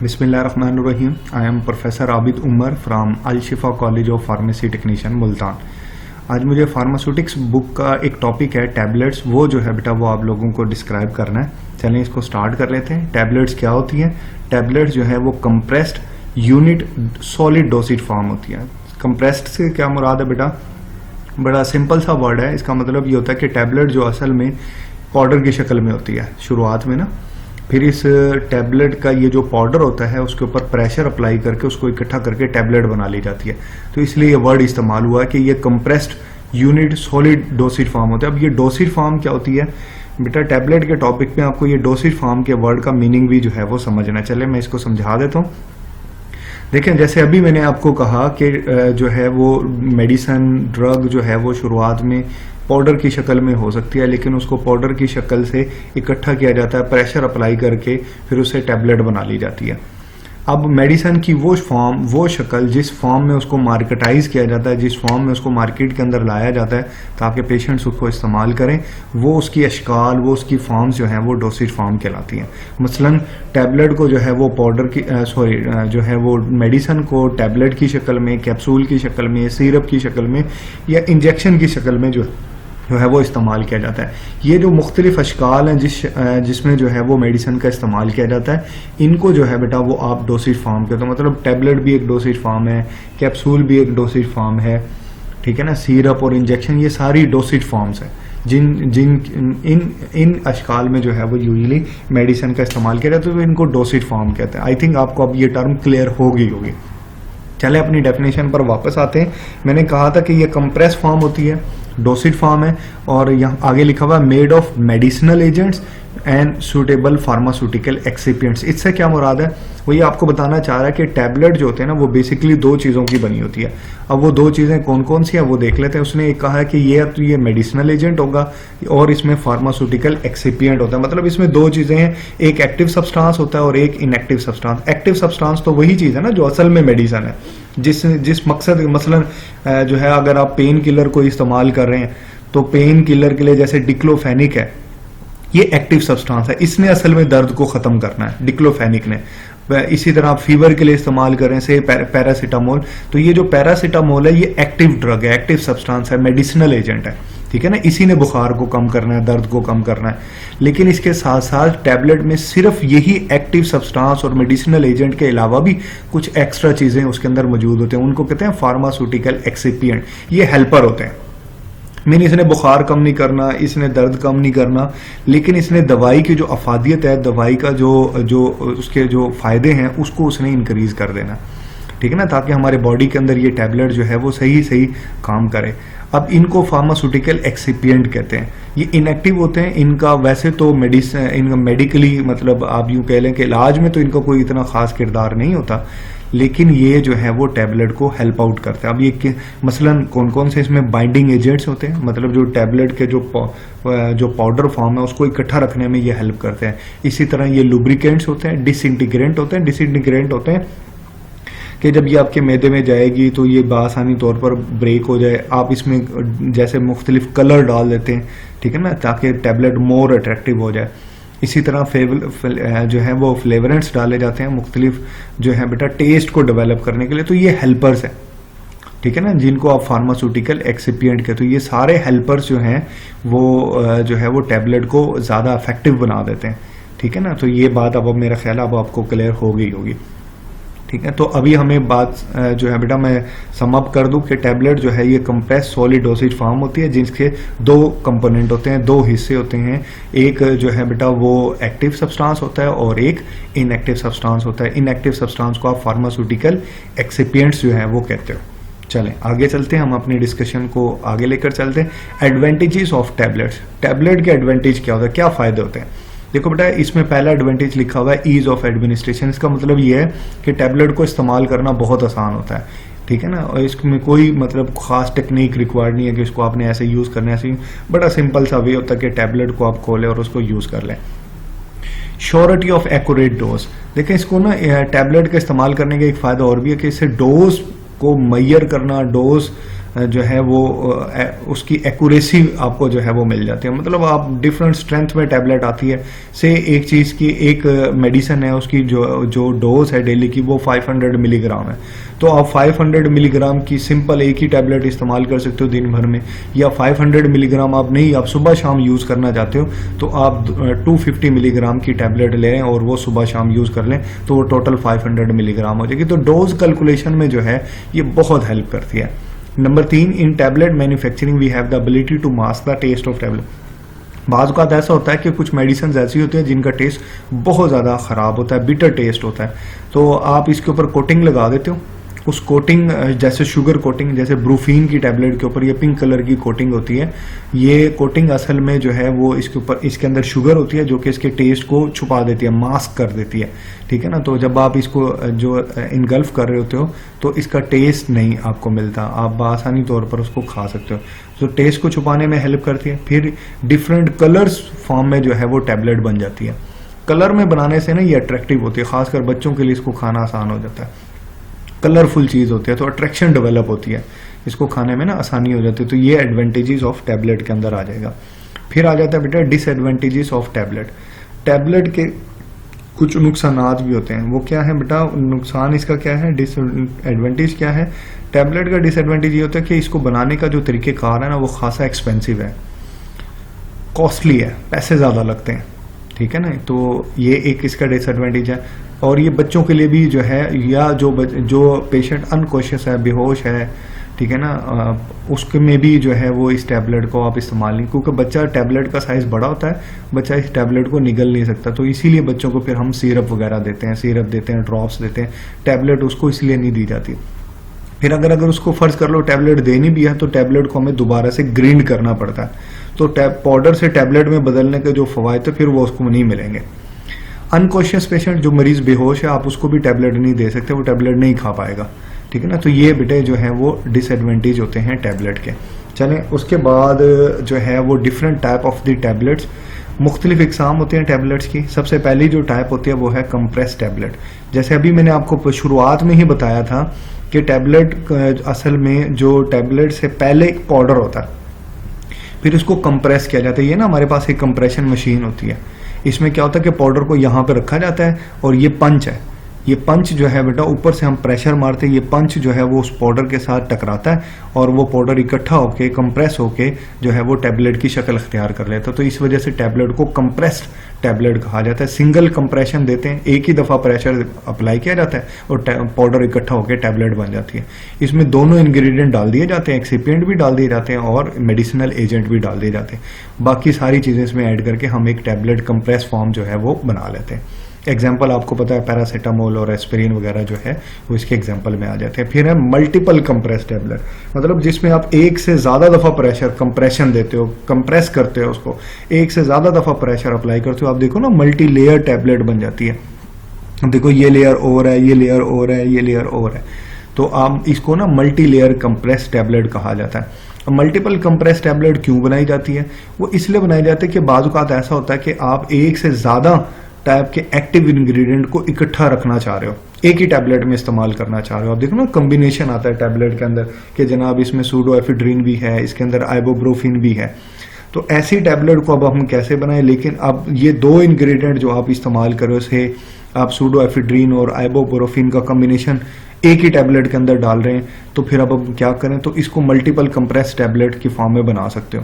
बिस्मिल्लाहिर्रहमानिर्रहीम। I am professor Abid Umar from Al Shifa college of pharmacy technician Multan. आज मुझे फार्मास्यूटिक्स बुक का एक टॉपिक है टैबलेट्स, वो जो है बेटा वो आप लोगों को डिस्क्राइब करना है। चलें इसको स्टार्ट कर लेते हैं। टैबलेट्स क्या होती हैं? टैबलेट्स जो है वो compressed unit solid dosage form होती है। कंप्रेस्ड से क्या मुराद है बेटा? बड़ा सिंपल सा वर्ड है। इसका मतलब ये होता है कि टैबलेट जो असल में पाउडर की शक्ल में होती है शुरुआत में ना, फिर इस टैबलेट का ये जो पाउडर होता है उसके ऊपर प्रेशर अप्लाई करके उसको इकट्ठा करके टैबलेट बना ली जाती है। तो इसलिए ये वर्ड इस्तेमाल हुआ है कि ये compressed unit solid dosage form होता है। अब ये डोसेज फॉर्म क्या होती है बेटा? टैबलेट के टॉपिक में आपको ये डोसेज फॉर्म के वर्ड का मीनिंग भी जो है वो समझना। चले मैं इसको समझा देता हूँ। देखें, जैसे अभी मैंने आपको कहा कि जो है वो मेडिसन ड्रग जो है वो शुरुआत में पाउडर की शक्ल में हो सकती है, लेकिन उसको पाउडर की शक्ल से इकट्ठा किया जाता है, प्रेशर अप्लाई करके फिर उसे टैबलेट बना ली जाती है। अब मेडिसन की वो फॉर्म, वो शक्ल जिस फॉर्म में उसको मार्केटाइज किया जाता है, जिस फॉर्म में उसको मार्केट के अंदर लाया जाता है ताकि पेशेंट्स उसको इस्तेमाल करें, वो उसकी अशकाल, वो उसकी फॉर्म्स जो हैं वो डोसेज फॉर्म कहलाती हैं। मसलन टैबलेट को जो है वो पाउडर की जो है वो मेडिसन को टैबलेट की शक्ल में, कैप्सूल की शक्ल में, सिरप की शक्ल में या इंजेक्शन की शक्ल में जो है वो इस्तेमाल किया जाता है। ये जो मुख्तलिफ अशकाल हैं जिसमें जो है वो मेडिसन का इस्तेमाल किया जाता है, इनको जो है बेटा वो आप डोसेज फॉर्म कहते हो। मतलब टैबलेट भी एक डोसेज फॉर्म है, कैप्सूल भी एक डोसेज फॉर्म है, ठीक है ना। सिरप और इंजेक्शन ये सारी डोसेज फॉर्म्स हैं इन अशकाल में जो है वो यूजली मेडिसन का इस्तेमाल किया जाता है, तो इनको डोसेज फॉर्म कहते हैं। आई थिंक आपको अब ये टर्म क्लियर होगी। चले अपनी डेफिनेशन पर वापस आते हैं। मैंने कहा था कि ये कंप्रेस फॉर्म होती है, डोसेज फॉर्म है, और यहाँ आगे लिखा हुआ made of medicinal agents and suitable pharmaceutical excipients. इससे क्या मुराद है? वो ये आपको बताना चाह रहा है कि टैबलेट जो होते हैं ना वो बेसिकली दो चीज़ों की बनी होती है। अब वो दो चीज़ें कौन कौन सी हैं वो देख लेते हैं। उसने एक कहा है कि ये मेडिसिनल एजेंट होगा और इसमें फार्मास्यूटिकल एक्सिपिएंट होता है। मतलब इसमें दो चीज़ें हैं, एक एक्टिव सब्सटेंस होता है और एक इनएक्टिव सब्सटेंस। एक्टिव सब्सटेंस तो वही चीज़ है ना जो असल में मेडिसिन है, जिस मकसद, मसलन जो है अगर आप पेन किलर को इस्तेमाल कर रहे हैं तो पेन किलर के लिए जैसे डिक्लोफेनिक है, ये एक्टिव सब्सटेंस है, इसने असल में दर्द को खत्म करना है, डिक्लोफेनिक ने। इसी तरह आप फीवर के लिए इस्तेमाल करें से पैरासीटामोल, तो ये जो पैरासीटामोल है ये एक्टिव ड्रग है, एक्टिव सब्सटेंस है, मेडिसिनल एजेंट है, ठीक है ना। इसी ने बुखार को कम करना है, दर्द को कम करना है। लेकिन इसके साथ साथ टैबलेट में सिर्फ यही एक्टिव सब्सटेंस और मेडिसिनल एजेंट के अलावा भी कुछ एक्स्ट्रा चीजें उसके अंदर मौजूद होते हैं, उनको कहते हैं फार्मास्यूटिकल एक्सिपिएंट। ये हेल्पर होते हैं। मीन इसने बुखार कम नहीं करना, इसने दर्द कम नहीं करना, लेकिन इसने दवाई की जो अफादियत है, दवाई का जो उसके जो फायदे हैं उसको उसने इंक्रीज कर देना, ठीक है ना, ताकि हमारे बॉडी के अंदर ये टैबलेट जो है वो सही काम करे। अब इनको फार्मास्यूटिकल एक्सिपिएंट कहते हैं। ये इनएक्टिव होते हैं। इनका वैसे तो इनका मेडिकली, मतलब आप यूँ कह लें कि इलाज में तो इनका कोई इतना खास किरदार नहीं होता, लेकिन ये जो है वो टैबलेट को हेल्प आउट करते हैं। अब ये मसलन कौन कौन से इसमें बाइंडिंग एजेंट्स होते हैं, मतलब जो टैबलेट के जो पाउडर फॉर्म है उसको इकट्ठा रखने में ये हेल्प करते हैं। इसी तरह ये लुब्रिकेंट्स होते हैं, डिसइंटीग्रेंट होते हैं। डिसइंटीग्रेंट होते हैं कि जब ये आपके मैदे में जाएगी तो ये बासानी तौर पर ब्रेक हो जाए। आप इसमें जैसे मुख्तलिफ कलर डाल देते हैं, ठीक है ना, ताकि टैबलेट मोर अट्रैक्टिव हो जाए। इसी तरह जो है वो फ्लेवरेंट्स डाले जाते हैं मुख्तलिफ जो है बेटा टेस्ट को डेवलप करने के लिए। तो ये हेल्पर्स हैं, ठीक है ना, जिनको आप फार्मास्यूटिकल एक्सिपिएंट कहते हो। ये सारे हेल्पर्स जो हैं वो जो है वो टैबलेट को ज़्यादा इफेक्टिव बना देते हैं, ठीक है ना। तो ये बात अब मेरा ख्याल अब आपको क्लियर हो गई होगी, ठीक है। तो अभी हमें बात जो है बेटा मैं सम अप कर दूं कि टैबलेट जो है ये कंप्रेस सॉलिड डोसेज फॉर्म होती है, जिसके दो कंपोनेंट होते हैं, दो हिस्से होते हैं। एक जो है बेटा वो एक्टिव सब्सटेंस होता है और एक इनएक्टिव सब्सटेंस होता है। इनएक्टिव सब्सटेंस को आप फार्मास्यूटिकल एक्सिपिएंट्स जो है वो कहते हो। चलें आगे चलते हैं, हम अपनी डिस्कशन को आगे लेकर चलते हैं। Advantages of tablets. टैबलेट के एडवांटेज क्या होता है, क्या फायदे होते हैं? देखो बेटा, इसमें पहला एडवांटेज लिखा हुआ है ईज ऑफ एडमिनिस्ट्रेशन। इसका मतलब ये है कि टैबलेट को इस्तेमाल करना बहुत आसान होता है, ठीक है ना। और इसमें कोई मतलब खास टेक्निक रिक्वायर्ड नहीं है कि इसको आपने ऐसे यूज़ करना है। ऐसे बड़ा सिंपल सा वे होता है कि टैबलेट को आप खोलें और उसको यूज़ कर लें। Surety of accurate dose. देखें, इसको ना टैबलेट का इस्तेमाल करने का एक फ़ायदा और भी है कि इससे डोज को मैयर करना, डोज जो है वो उसकी एक्यूरेसी आपको जो है वो मिल जाती है। मतलब आप डिफरेंट स्ट्रेंथ में टैबलेट आती है। से एक चीज़ की एक मेडिसिन है, उसकी जो डोज है डेली की वो 500 मिलीग्राम है, तो आप 500 मिलीग्राम की सिंपल एक ही टैबलेट इस्तेमाल कर सकते हो दिन भर में, या 500 मिलीग्राम आप नहीं, आप सुबह शाम यूज़ करना चाहते हो तो आप 250 मिलीग्राम की टैबलेट लें और वो सुबह शाम यूज़ कर लें, तो वो टोटल 500 मिलीग्राम हो जाएगी। तो डोज कैलकुलेशन में जो है ये बहुत हेल्प करती है। Number 3, in tablet manufacturing we have the ability to mask the taste of tablet. बाज़ औक़ात ऐसा होता है कि कुछ मेडिसिन ऐसी होती हैं जिनका टेस्ट बहुत ज़्यादा ख़राब होता है, बिटर टेस्ट होता है, तो आप इसके ऊपर कोटिंग लगा देते हो। उस कोटिंग, जैसे शुगर कोटिंग, जैसे ब्रूफीन की टैबलेट के ऊपर ये पिंक कलर की कोटिंग होती है, ये कोटिंग असल में जो है वो इसके ऊपर, इसके अंदर शुगर होती है जो कि इसके टेस्ट को छुपा देती है, मास्क कर देती है, ठीक है ना। तो जब आप इसको जो इनगल्फ कर रहे होते हो तो इसका टेस्ट नहीं आपको मिलता, आप आसानी तौर पर उसको खा सकते हो। तो टेस्ट को छुपाने में हेल्प करती है। फिर डिफरेंट कलर्स फॉर्म में जो है वो टैबलेट बन जाती है। कलर में बनाने से ना ये अट्रैक्टिव होती है, खासकर बच्चों के लिए इसको खाना आसान हो जाता है। कलरफुल चीज़ होती है तो अट्रैक्शन डेवलप होती है, इसको खाने में ना आसानी हो जाती है। तो ये एडवांटेजेस ऑफ टैबलेट के अंदर आ जाएगा। फिर आ जाता है बेटा डिसएडवांटेजेस ऑफ टैबलेट। टैबलेट के कुछ नुकसानात भी होते हैं, वो क्या है बेटा, नुकसान इसका क्या है, डिसएडवांटेज क्या है। टैबलेट का डिसएडवांटेज ये होता है कि इसको बनाने का जो तरीक़ेकार है ना वो खासा एक्सपेंसिव है, कॉस्टली है, पैसे ज़्यादा लगते हैं, ठीक है ना। तो ये एक इसका डिसएडवांटेज है। और ये बच्चों के लिए भी जो है, या जो पेशेंट अनकॉन्शियस है, बेहोश है, ठीक है ना, उसके में भी जो है वो इस टैबलेट को आप इस्तेमाल नहीं, क्योंकि बच्चा टैबलेट का साइज़ बड़ा होता है, बच्चा इस टैबलेट को निगल नहीं सकता, तो इसीलिए बच्चों को फिर हम सिरप वगैरह देते हैं, सिरप देते हैं, ड्रॉप्स देते हैं, टैबलेट उसको इसलिए नहीं दी जाती। फिर अगर उसको फर्ज कर लो टैबलेट देनी भी है तो टैबलेट को हमें दोबारा से ग्राइंड करना पड़ता है, तो पाउडर से टैबलेट में बदलने के जो फ़वायद थे फिर वो उसको नहीं मिलेंगे। अनकॉन्शियस पेशेंट, जो मरीज बेहोश है, आप उसको भी टैबलेट नहीं दे सकते, वो टैबलेट नहीं खा पाएगा, ठीक है ना। तो ये बेटे जो है वो डिसएडवांटेज होते हैं टैबलेट के। चलें, उसके बाद जो है वो different type of the tablets, मुख्तलिफ इकसाम होते हैं टैबलेट्स की। सबसे पहली जो टाइप होती है वो है कंप्रेस टैबलेट। जैसे अभी मैंने आपको शुरुआत में ही बताया था कि टैबलेट असल में जो टैबलेट से पहले एक पाउडर होता है, फिर उसको कंप्रेस किया जाता है। ये ना हमारे पास एक कंप्रेशन मशीन होती है, इसमें क्या होता है कि पाउडर को यहाँ पे रखा जाता है और ये पंच है, ये पंच जो है बेटा ऊपर से हम प्रेशर मारते हैं, ये पंच जो है वो उस पाउडर के साथ टकराता है और वो पाउडर इकट्ठा होके कंप्रेस होके जो है वो टैबलेट की शक्ल अख्तियार कर लेता है। तो इस वजह से टैबलेट को कंप्रेस्ड टैबलेट कहा जाता है। सिंगल कंप्रेशन देते हैं, एक ही दफ़ा प्रेशर अप्लाई किया जाता है और पाउडर इकट्ठा होकर टैबलेट बन जाती है। इसमें दोनों इंग्रेडिएंट डाल दिए जाते हैं, एक्सिपिएंट भी डाल दिए जाते हैं और मेडिसिनल एजेंट भी डाल दिए जाते हैं। बाकी सारी चीज़ें इसमें ऐड करके हम एक टैबलेट कंप्रेस फॉर्म जो है वो बना लेते हैं। एग्जाम्पल आपको पता है पैरासीटामोल और एस्पिरिन वगैरह जो है वो इसके एग्जाम्पल में आ जाते हैं। फिर है मल्टीपल कंप्रेस टैबलेट, मतलब जिसमें आप एक से ज़्यादा दफ़ा प्रेशर कंप्रेशन देते हो, कंप्रेस करते हो उसको, एक से ज़्यादा दफ़ा प्रेशर अप्लाई करते हो, आप देखो ना मल्टी लेयर टैबलेट बन जाती है। देखो ये लेयर और है, ये लेयर और है, ये लेयर और है, तो आप इसको ना मल्टी लेयर कंप्रेस टैबलेट कहा जाता है। मल्टीपल कंप्रेस टैबलेट क्यों बनाई जाती है? वो इसलिए बनाई जाती है कि बाज़ औक़ात ऐसा होता है कि आप एक से ज़्यादा टाइप के एक्टिव इंग्रेडिएंट को इकट्ठा रखना चाह रहे हो, एक ही टैबलेट में इस्तेमाल करना चाह रहे हो। आप देखो ना कॉम्बिनेशन आता है टैबलेट के अंदर कि जनाब इसमें सूडोएफिड्रिन भी है, इसके अंदर आइबोब्रोफिन भी है। तो ऐसी टैबलेट को अब हम कैसे बनाएं? लेकिन अब ये दो इंग्रेडिएंट जो आप इस्तेमाल करो, से आप सूडोएफिड्रिन और आइबोब्रोफिन का कॉम्बिनेशन एक ही टैबलेट के अंदर डाल रहे हैं, तो फिर अब हम क्या करें? तो इसको मल्टीपल कंप्रेस टैबलेट की फॉर्म में बना सकते हो।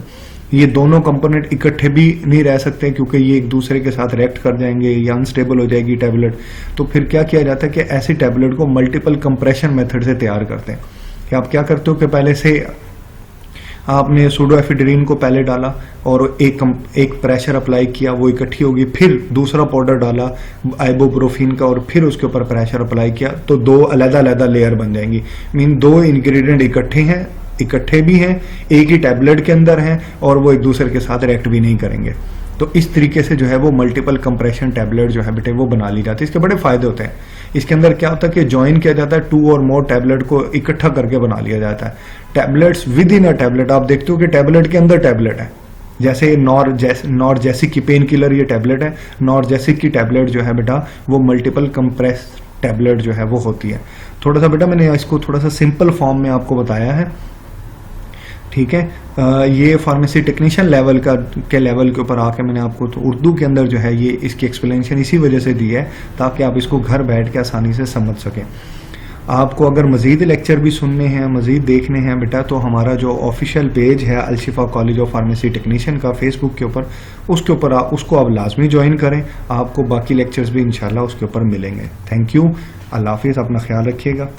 ये दोनों कंपोनेंट इकट्ठे भी नहीं रह सकते क्योंकि ये एक दूसरे के साथ रिएक्ट कर जाएंगे या अनस्टेबल हो जाएगी टैबलेट। तो फिर क्या किया जाता है कि ऐसी टैबलेट को मल्टीपल कंप्रेशन मेथड से तैयार करते हैं। कि आप क्या करते हो कि पहले से आपने सूडोएफिड्रिन को पहले डाला और एक प्रेशर अप्लाई किया, वो इकट्ठी होगी, फिर दूसरा पाउडर डाला आइबोब्रोफिन का और फिर उसके ऊपर प्रेशर अप्लाई किया, तो दो अलग-अलग लेयर बन जाएंगी। मीन दो इंग्रेडिएंट इकट्ठे भी हैं, एक ही टैबलेट के अंदर हैं और वो एक दूसरे के साथ रिएक्ट भी नहीं करेंगे। तो इस तरीके से जो है वो मल्टीपल कंप्रेशन टैबलेट जो है बेटे वो बना ली जाती है। इसके बड़े फायदे होते हैं। इसके अंदर क्या होता है कि ज्वाइन किया जाता है, 2 और मोर टैबलेट को इकट्ठा करके बना लिया जाता है। Tablets with in a tablet, आप देखते हो कि टैबलेट के अंदर टैबलेट है। जैसे नॉर्जेसिक की पेन किलर ये टैबलेट है, नॉर्जेसिक की टैबलेट जो है बेटा वो मल्टीपल कंप्रेस टैबलेट जो है वो होती है। थोड़ा सा बेटा मैंने इसको थोड़ा सा सिंपल फॉर्म में आपको बताया है ठीक है। ये फार्मेसी टेक्नीशियन लेवल के लेवल के ऊपर आके मैंने आपको तो उर्दू के अंदर जो है ये इसकी एक्सप्लेनेशन इसी वजह से दी है ताकि आप इसको घर बैठ के आसानी से समझ सकें। आपको अगर मज़ीद लेक्चर भी सुनने हैं, मज़ीद देखने हैं बेटा, तो हमारा जो ऑफिशियल पेज है अल-शिफा कॉलेज ऑफ फार्मेसी टेक्नीशियन का फेसबुक के ऊपर, उसके ऊपर उसको आप लाजमी ज्वाइन करें। आपको बाकी लेक्चर्स भी इंशाल्लाह उसके ऊपर मिलेंगे। थैंक यू, अल्लाह हाफिज़, अपना ख्याल रखिएगा।